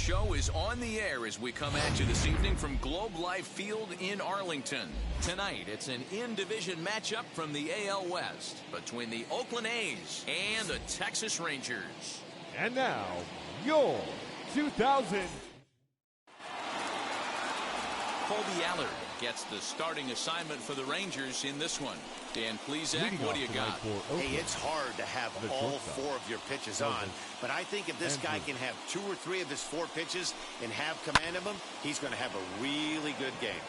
show is on the air as we come at you this evening from Globe Life Field in Arlington. Tonight, it's an in-division matchup from the AL West between the Oakland A's and the Texas Rangers. And now, your 2000. Colby Allard gets the starting assignment for the Rangers in this one. Dan Plesac, what do you got? Hey, it's hard to have all four of your pitches on, but I think if this guy can have 2 or 3 of his 4 pitches and have command of them, he's going to have a really good game.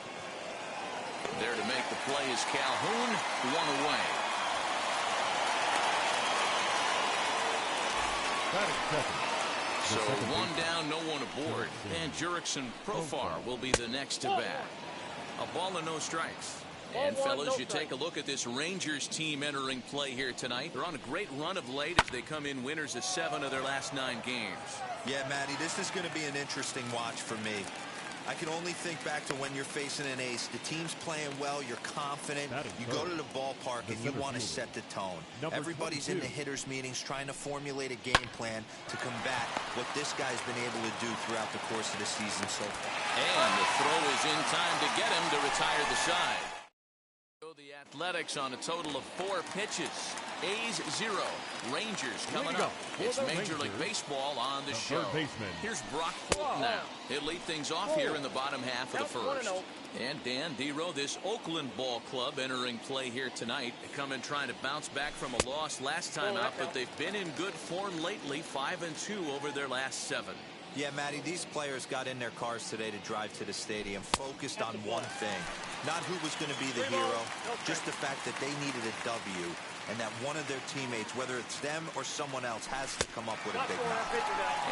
There to make the play is Calhoun, 1 away. So 1 down, no one aboard, and Jurickson Profar will be the next to bat. A ball and no strikes. And fellas, you take a look at this Rangers team entering play here tonight. They're on a great run of late as they come in winners of 7 of their last 9 games. Yeah, Matty, this is going to be an interesting watch for me. I can only think back to when you're facing an ace. The team's playing well, you're confident, you go to the ballpark and you want to set the tone. Everybody's in the hitters meetings trying to formulate a game plan to combat what this guy's been able to do throughout the course of the season so far. And the throw is in time to get him to retire the side. The Athletics on a total of 4 pitches. A's 0. Rangers coming up. It's Major League Baseball on the show. Here's Brock Holt now. He'll lead things off here in the bottom half of the first. And Dan Dero, this Oakland ball club entering play here tonight. They come in trying to bounce back from a loss last time out, but they've been in good form lately, 5-2 over their last 7. Yeah, Matty, these players got in their cars today to drive to the stadium, focused on one thing. Not who was going to be the hero, just the fact that they needed a W, and that one of their teammates, whether it's them or someone else, has to come up with a big knock.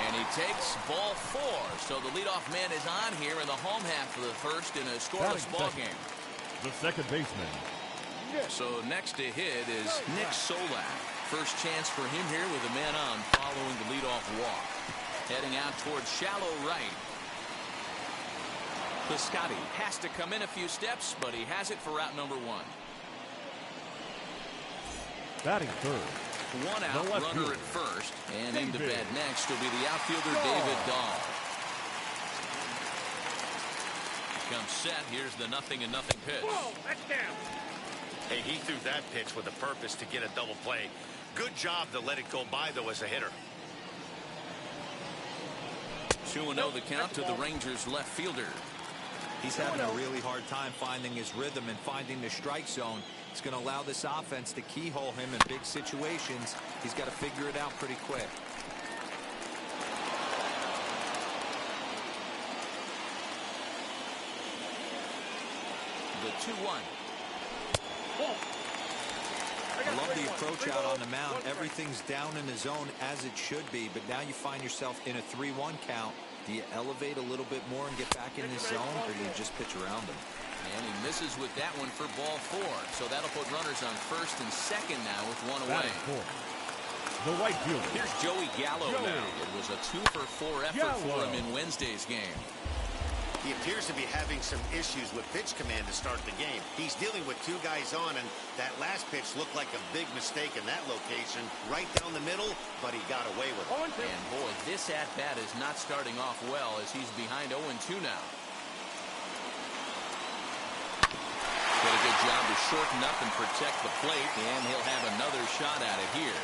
And he takes ball 4, so the leadoff man is on here in the home half of the first in a scoreless ball game. The second baseman. So next to hit is Nick Solak. First chance for him here with a man on following the leadoff walk. Heading out towards shallow right. Piscotty has to come in a few steps, but he has it for route number 1. Batting third. 1 out, runner at first. And into bat next will be the outfielder David Dahl. Comes set. Here's the 0-0 pitch. Whoa, that's down. Hey, he threw that pitch with a purpose to get a double play. Good job to let it go by, though, as a hitter. 2-0 the count to the Rangers left fielder. He's having a really hard time finding his rhythm and finding the strike zone. It's going to allow this offense to keyhole him in big situations. He's got to figure it out pretty quick. The 2-1. I love the approach out on the mound. Everything's down in the zone as it should be, but now you find yourself in a 3-1 count. Do you elevate a little bit more and get back in this zone, or do you just pitch around him? And he misses with that one for ball 4. So that'll put runners on first and second now with 1 away. The right fielder. Here's Joey Gallo now. It was a 2-for-4 effort for him in Wednesday's game. He appears to be having some issues with pitch command to start the game. He's dealing with 2 guys on, and that last pitch looked like a big mistake in that location, right down the middle, but he got away with it. And boy, this at-bat is not starting off well as he's behind 0-2 now. Did a good job to shorten up and protect the plate, and he'll have another shot at it here.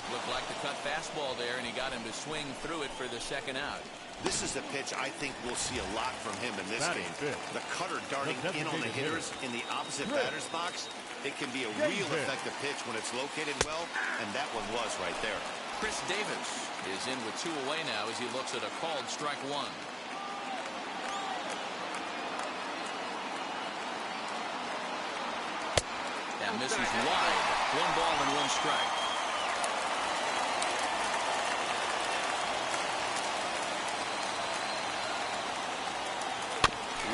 Looked like the cut fastball there, and he got him to swing through it for the second out. This is a pitch I think we'll see a lot from him in this game. The cutter darting in on the hitters in the opposite batter's box. It can be a real effective pitch when it's located well, and that one was right there. Chris Davis is in with 2 away now as he looks at a called strike 1. That misses wide. 1 ball and 1 strike.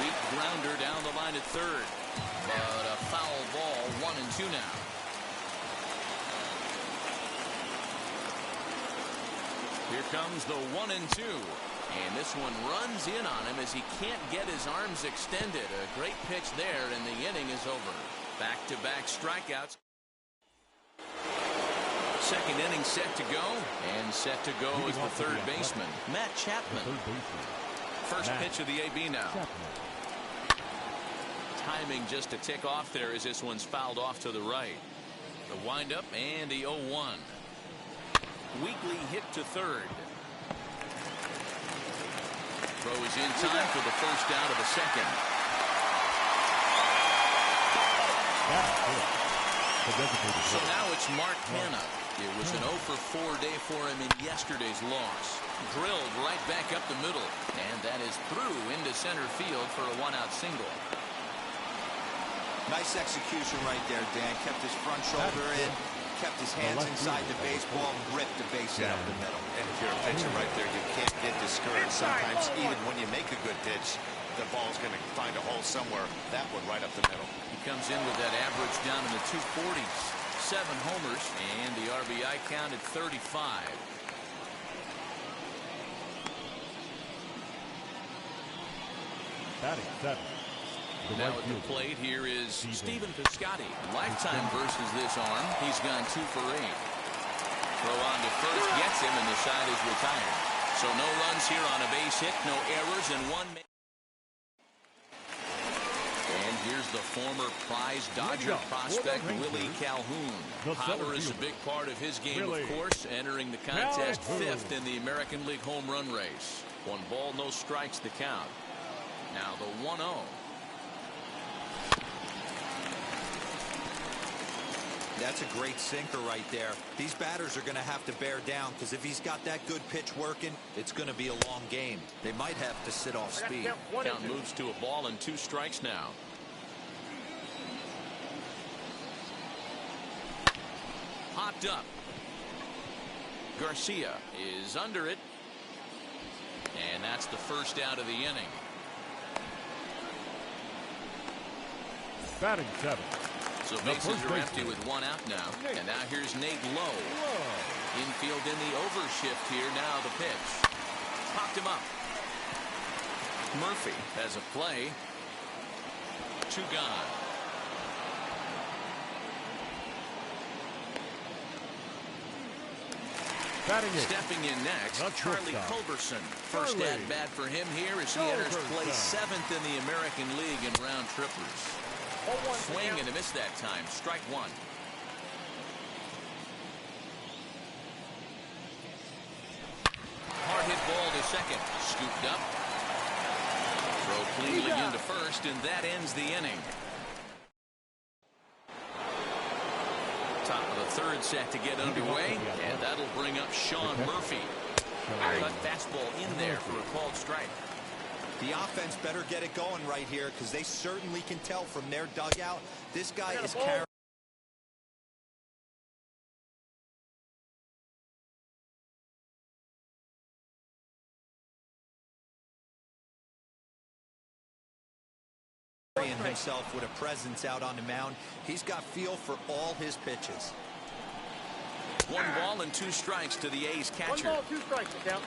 Weak grounder down the line at third. But a foul ball, 1-2 now. Here comes the 1-2. And this one runs in on him as he can't get his arms extended. A great pitch there, and the inning is over. Back-to-back strikeouts. Second inning set to go, and set to go is the third baseman, Matt Chapman. First pitch of the AB now. Timing just a tick off there as this one's fouled off to the right. The windup and the 0-1. Weekly hit to third. Throw is in time for the first out of the second. So now it's Mark Hanna. It was an 0 for 4 day for him in yesterday's loss. Drilled right back up the middle, and that is through into center field for a one-out single. Nice execution right there, Dan. Kept his front shoulder in, kept his hands inside the baseball, ripped the base out of the middle. And if you're a pitcher right there, you can't get discouraged. Sometimes even when you make a good pitch, the ball's going to find a hole somewhere. That one right up the middle. He comes in with that average down in the 240s. 7 homers, and the RBI count at 35. Batting 7. Now at the plate here is Stephen Piscotty. Lifetime versus this arm. He's gone 2 for 8. Throw on to first, gets him, and the side is retired. So no runs here on a base hit, no errors, and 1 man. And here's the former prize Dodger prospect, Willie Calhoun. Power is a big part of his game, of course, entering the contest 5th in the American League home run race. 1 ball, no strikes the count. Now the 1-0. That's a great sinker right there. These batters are going to have to bear down, because if he's got that good pitch working, it's going to be a long game. They might have to sit off speed. Count moves to a ball and 2 strikes now. Popped up. Garcia is under it. And that's the first out of the inning. Batting 7. So bases are empty with 1 out now. And now here's Nate Lowe. Infield in the overshift here. Now the pitch. Popped him up. Murphy has a play. 2 gone. Stepping in next, Charlie Culberson. First at bat for him here as he enters play 7th in the American League in round trippers. Swing and a miss that time. Strike 1. Hard hit ball to second. Scooped up. Throw cleanly into first, and that ends the inning. Top of the 3rd set to get underway, and that'll bring up Sean Murphy. Cut fastball in there for a called strike. The offense better get it going right here, because they certainly can tell from their dugout this guy is carrying. Himself with a presence out on the mound. He's got feel for all his pitches. 1 ball and 2 strikes to the A's catcher. 1 ball, 2 strikes. Down.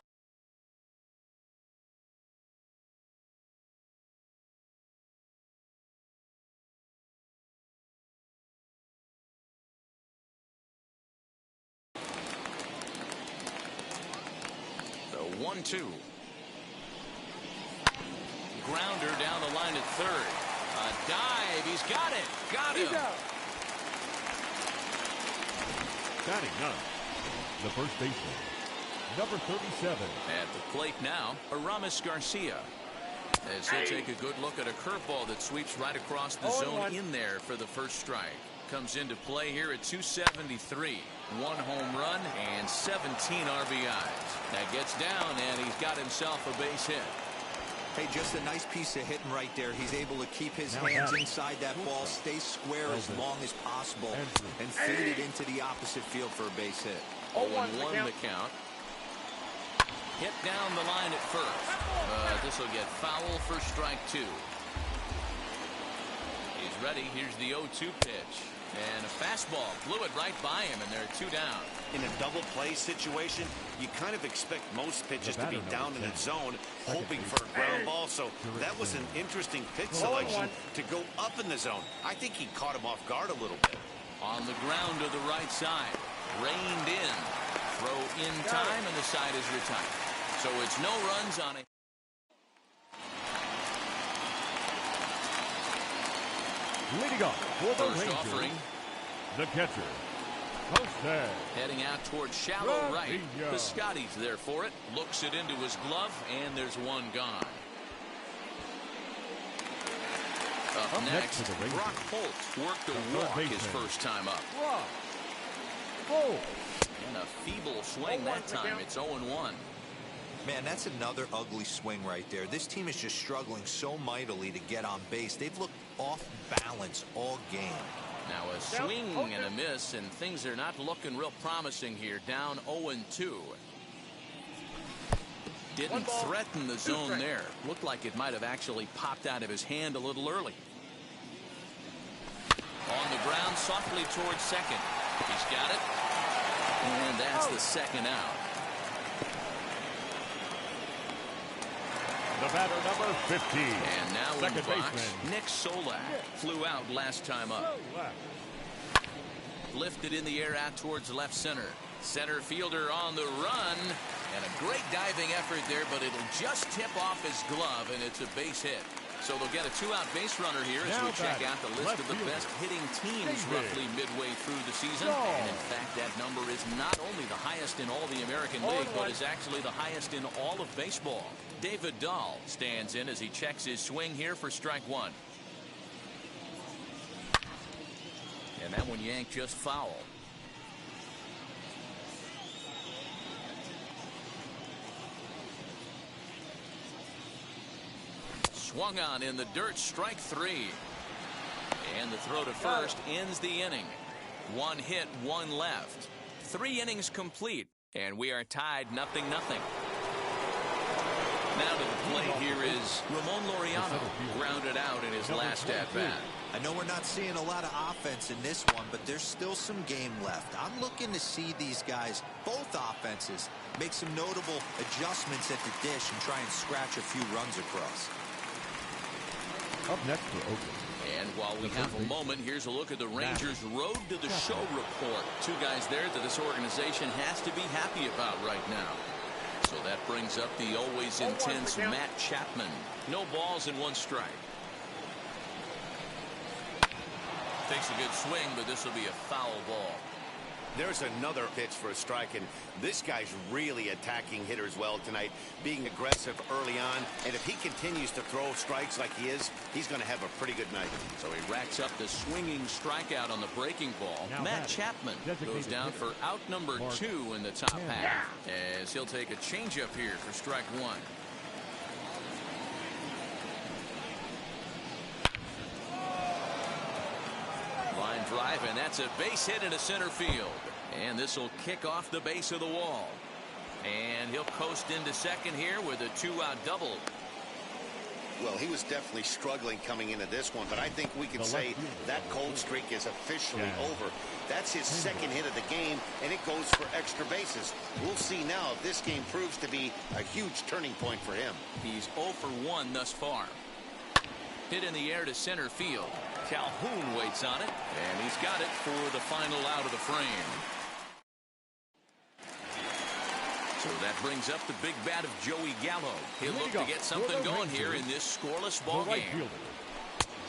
The 1-2. Grounder down the line at 3rd. A dive. He's got it. Got him. Batting 9. The first baseman, number 37. At the plate now, Aramis Garcia. As he'll take a good look at a curveball that sweeps right across the zone in there for the first strike. Comes into play here at 273. 1 home run and 17 RBIs. That gets down, and he's got himself a base hit. Hey, just a nice piece of hitting right there. He's able to keep his hands inside that ball, stay square as long as possible, and feed it into the opposite field for a base hit. 0-1 the count. Hit down the line at first. This will get foul for strike 2. He's ready. Here's the 0-2 pitch. And a fastball blew it right by him, and there are 2 down. In a double play situation, you kind of expect most pitches to be down in the zone, hoping for a ground ball. So that was an interesting pitch selection to go up in the zone. I think he caught him off guard a little bit. On the ground to the right side. reined in. Throw in time, and the side is retired. So it's no runs on it. Leading off for the First Rangers, offering. the catcher, Jose. Heading out towards shallow right. Piscotty's there for it. Looks it into his glove, and there's one gone. Up next, Brock Holt worked a walk his first time up. And a feeble swing that time. It's 0-1. Man, that's another ugly swing right there. This team is just struggling so mightily to get on base. They've looked off balance all game. Now a swing and a miss, and things are not looking real promising here. Down 0-2. Didn't threaten the zone there. Looked like it might have actually popped out of his hand a little early. On the ground, softly towards second. He's got it. And that's the second out. The batter, number 15. And now in second the box, baseman Nick Solak flew out last time up. Lifted in the air out towards left center. Center fielder on the run. And a great diving effort there, but it'll just tip off his glove, and it's a base hit. So they'll get a two-out base runner here as we check out the list of the best hitting teams roughly midway through the season. And in fact, that number is not only the highest in all the American League, but is actually the highest in all of baseball. David Dahl stands in as he checks his swing here for strike one. And that one yanked just foul. Swung on in the dirt, strike three. And the throw to first ends the inning. One hit, one left. 3 innings complete, and we are tied 0-0. Now to the plate here is Ramon Laureano, grounded out in his last at-bat. I know we're not seeing a lot of offense in this one, but there's still some game left. I'm looking to see these guys, both offenses, make some notable adjustments at the dish and try and scratch a few runs across. Up next for Oakland. And while we have a moment, here's a look at the Rangers' road to the show report. 2 guys there that this organization has to be happy about right now. So that brings up the always intense Matt Chapman. No balls and 1 strike. Takes a good swing, but this will be a foul ball. There's another pitch for a strike, and this guy's really attacking hitters well tonight, being aggressive early on. And if he continues to throw strikes like he is, he's going to have a pretty good night. So he racks up the swinging strikeout on the breaking ball. Now Matt Chapman goes down for out number 2 in the top half, as he'll take a changeup here for strike 1. Line drive, and that's a base hit into center field. And this will kick off the base of the wall. And he'll coast into second here with a 2-out double. Well, he was definitely struggling coming into this one, but I think we can say that cold streak is officially over. That's his second hit of the game, and it goes for extra bases. We'll see now if this game proves to be a huge turning point for him. He's 0 for 1 thus far. Hit in the air to center field. Calhoun waits on it, and he's got it for the final out of the frame. So that brings up the big bat of Joey Gallo. He'll look to get something going here in this scoreless ball game.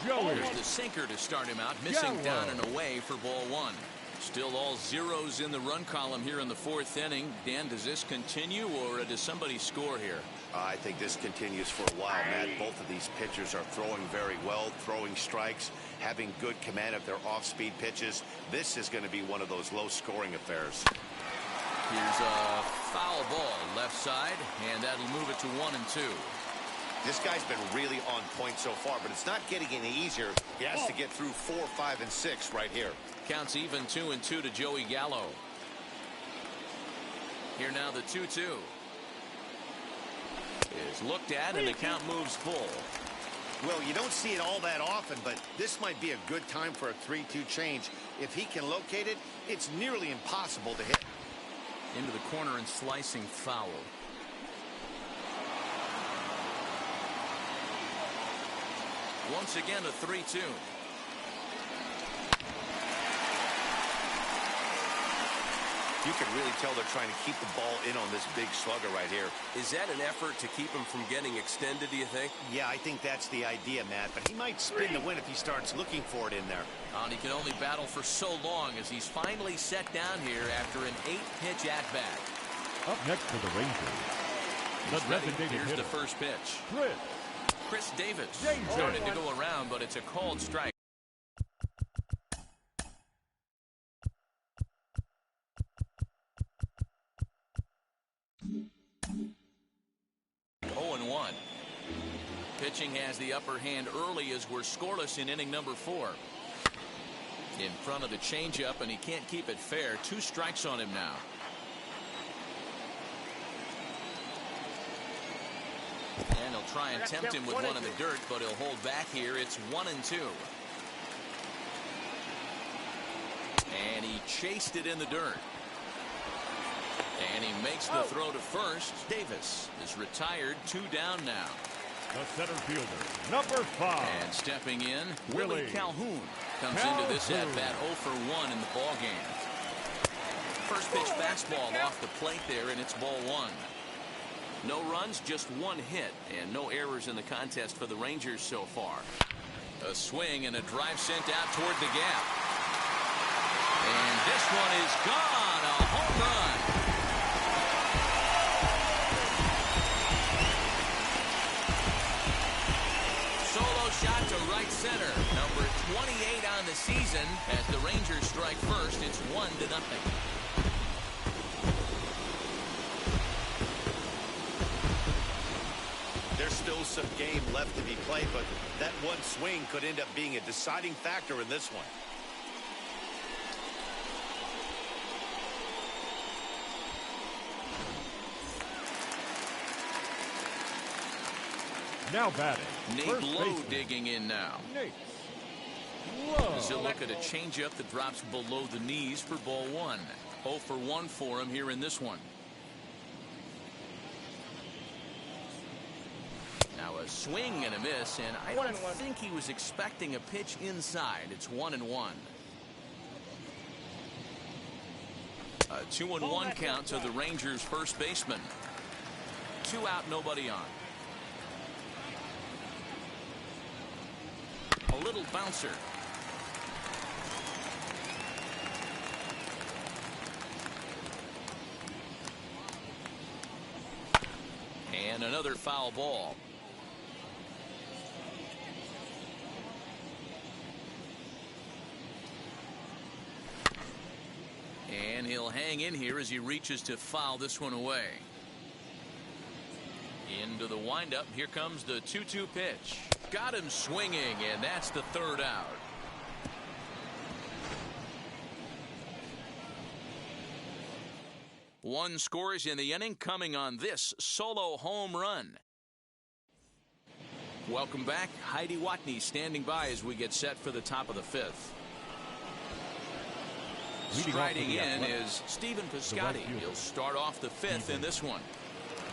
Here's the sinker to start him out, missing down and away for ball 1. Still all zeros in the run column here in the 4th inning. Dan, does this continue, or does somebody score here? I think this continues for a while, Matt. Both of these pitchers are throwing very well, throwing strikes, having good command of their off-speed pitches. This is going to be one of those low-scoring affairs. Here's a foul ball left side, and that'll move it to 1 and 2. This guy's been really on point so far, but it's not getting any easier. He has to get through 4, 5, and 6 right here. Counts even 2 and 2 to Joey Gallo. Here now the 2-2. Is looked at, and the count moves full. Well, you don't see it all that often, but this might be a good time for a 3-2 change. If he can locate it, it's nearly impossible to hit. Into the corner and slicing foul. Once again a 3-2. You can really tell they're trying to keep the ball in on this big slugger right here. Is that an effort to keep him from getting extended, do you think? Yeah, I think that's the idea, Matt. But he might spin the win if he starts looking for it in there. And he can only battle for so long as he's finally set down here after an 8-pitch at-bat. Up next for the Rangers, the designated Here's hitter, the first pitch. Chris Davis started to go around, but it's a called strike. Pitching has the upper hand early as we're scoreless in inning number 4. In front of the changeup, and he can't keep it fair. 2 strikes on him now. And he'll try and tempt him with one in the dirt, but he'll hold back here. It's 1-2. And he chased it in the dirt. And he makes the throw to first. Davis is retired. 2 down now. The center fielder, number 5. And stepping in, Willie Calhoun comes into this at-bat 0 for 1 in the ballgame. First pitch fastball off the plate there, and it's ball 1. No runs, just 1 hit, and no errors in the contest for the Rangers so far. A swing and a drive sent out toward the gap. And this one is gone, a home run. Shot to right center, number 28 on the season. As the Rangers strike first, it's 1-0. There's still some game left to be played, but that one swing could end up being a deciding factor in this one. Now batting, Nate Lowe digging in now. Nate Lowe. As he'll look at a changeup that drops below the knees for ball 1. 0 for 1 for him here in this one. Now a swing and a miss, and I don't think he was expecting a pitch inside. It's 1-1. A 2-1 count to the Rangers' first baseman. 2 out, nobody on. A little bouncer. And another foul ball. And he'll hang in here as he reaches to foul this one away. Into the windup. Here comes the 2-2 pitch. Got him swinging, and that's the 3rd out. One scores in the inning, coming on this solo home run. Welcome back. Heidi Watney standing by as we get set for the top of the 5th. Striding in is Stephen Piscotty. He'll start off the 5th in this one.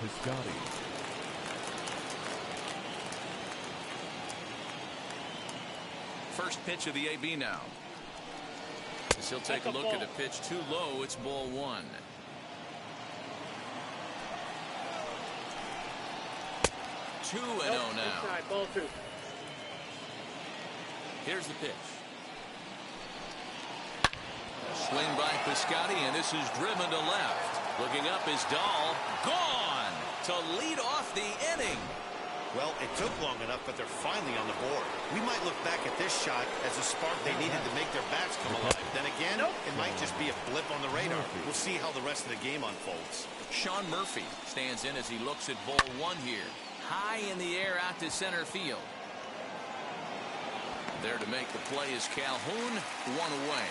Piscotty. First pitch of the AB now. As he'll take a look at a pitch too low. It's ball 1. Two and 0 now. Ball 2. Here's the pitch. Swing by Piscotty, and this is driven to left. Looking up is Dahl. Gone to lead off the inning. Well, it took long enough, but they're finally on the board. We might look back at this shot as a spark they needed to make their bats come alive. Then again, it might just be a blip on the radar. We'll see how the rest of the game unfolds. Sean Murphy stands in as he looks at ball 1 here. High in the air out to center field. There to make the play is Calhoun. 1 away.